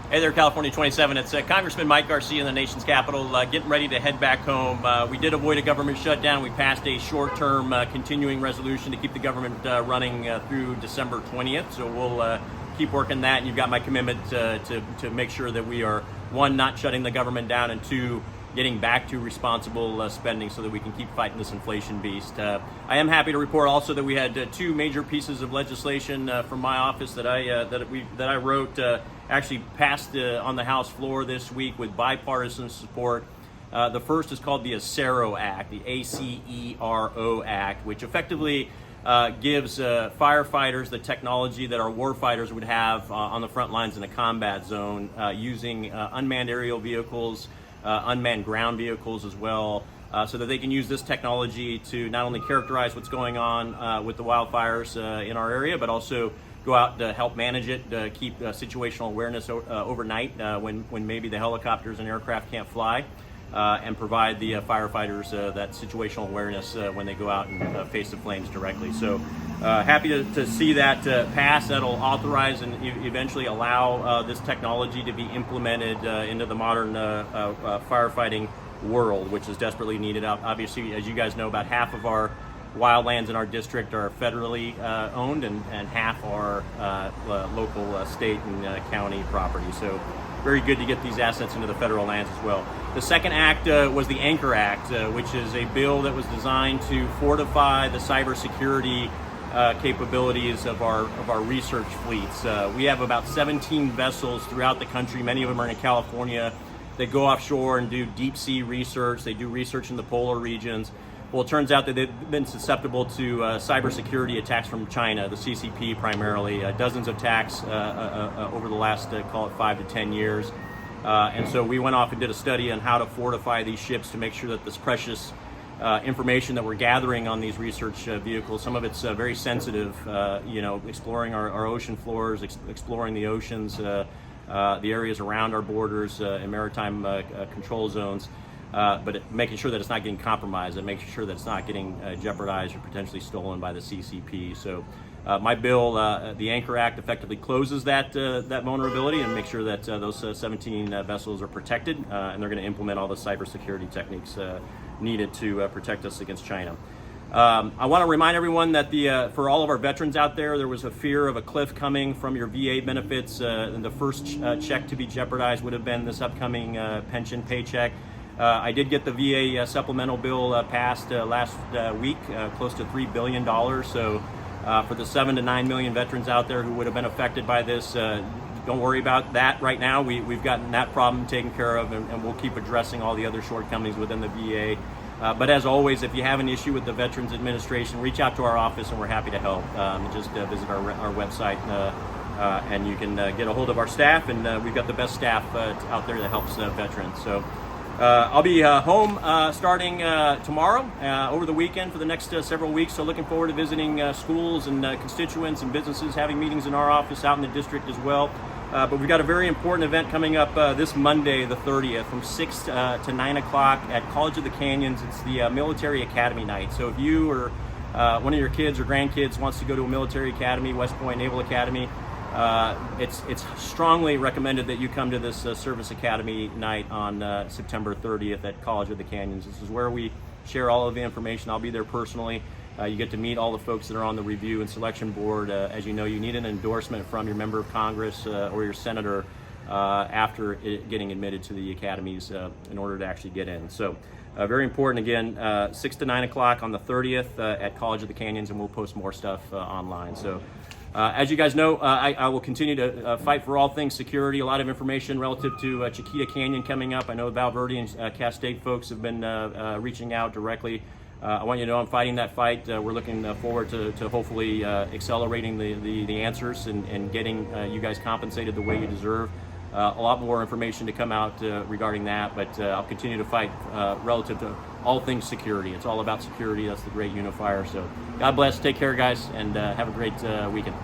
Hey there, California 27. It's Congressman Mike Garcia in the nation's capital, getting ready to head back home. We did avoid a government shutdown. We passed a short-term continuing resolution to keep the government running through December 20th. So we'll keep working that. And you've got my commitment to make sure that we are, one, not shutting the government down, and two, getting back to responsible spending so that we can keep fighting this inflation beast. I am happy to report also that we had two major pieces of legislation from my office that I wrote actually passed on the House floor this week with bipartisan support. The first is called the ACERO Act, the ACERO Act, which effectively gives firefighters the technology that our warfighters would have on the front lines in a combat zone using unmanned aerial vehicles, unmanned ground vehicles as well, so that they can use this technology to not only characterize what's going on with the wildfires in our area, but also go out to help manage it, keep situational awareness overnight when maybe the helicopters and aircraft can't fly, and provide the firefighters that situational awareness when they go out and face the flames directly. So happy to see that pass. That'll authorize and eventually allow this technology to be implemented into the modern firefighting world, which is desperately needed. Obviously, as you guys know, about half of our wildlands in our district are federally owned, and half are local, state, and county property. So very good to get these assets into the federal lands as well. The second act was the Anchor Act, which is a bill that was designed to fortify the cybersecurity capabilities of our research fleets. We have about 17 vessels throughout the country. Many of them are in California. They go offshore and do deep sea research. They do research in the polar regions. Well, it turns out that they've been susceptible to cybersecurity attacks from China, the CCP primarily, dozens of attacks over the last, call it 5 to 10 years. And so we went off and did a study on how to fortify these ships to make sure that this precious information that we're gathering on these research vehicles, some of it's very sensitive, exploring our ocean floors, exploring the oceans, the areas around our borders and maritime control zones. But making sure that it's not getting compromised and making sure that it's not getting jeopardized or potentially stolen by the CCP. So my bill, the Anchor Act, effectively closes that vulnerability and makes sure that those 17 vessels are protected, and they're going to implement all the cybersecurity techniques needed to protect us against China. I want to remind everyone that for all of our veterans out there was a fear of a cliff coming from your VA benefits, and the first check to be jeopardized would have been this upcoming pension paycheck. I did get the VA supplemental bill passed last week, close to $3 billion. So for the 7 to 9 million veterans out there who would have been affected by this, don't worry about that right now. We've gotten that problem taken care of, and we'll keep addressing all the other shortcomings within the VA. But as always, if you have an issue with the Veterans Administration, reach out to our office and we're happy to help. Just visit our website and you can get a hold of our staff, and we've got the best staff out there that helps veterans. So I'll be home starting tomorrow, over the weekend for the next several weeks. So looking forward to visiting schools and constituents and businesses, having meetings in our office out in the district as well. But we've got a very important event coming up this Monday, the 30th, from 6 to 9 o'clock at College of the Canyons. It's the Military Academy Night. So if you or one of your kids or grandkids wants to go to a military academy, West Point Naval Academy, it's strongly recommended that you come to this Service Academy night on September 30th at College of the Canyons. This is where we share all of the information. I'll be there personally. You get to meet all the folks that are on the review and selection board. As you know, you need an endorsement from your member of Congress or your senator after getting admitted to the academies in order to actually get in. So very important. Again, 6 to 9 o'clock on the 30th at College of the Canyons, and we'll post more stuff online. So as you guys know, I will continue to fight for all things security. A lot of information relative to Chiquita Canyon coming up. I know Val Verde and Castaic folks have been reaching out directly. I want you to know I'm fighting that fight. We're looking forward to hopefully accelerating the answers and getting you guys compensated the way you deserve. A lot more information to come out regarding that, but I'll continue to fight relative to all things security. It's all about security. That's the great unifier. So God bless. Take care, guys, and have a great weekend.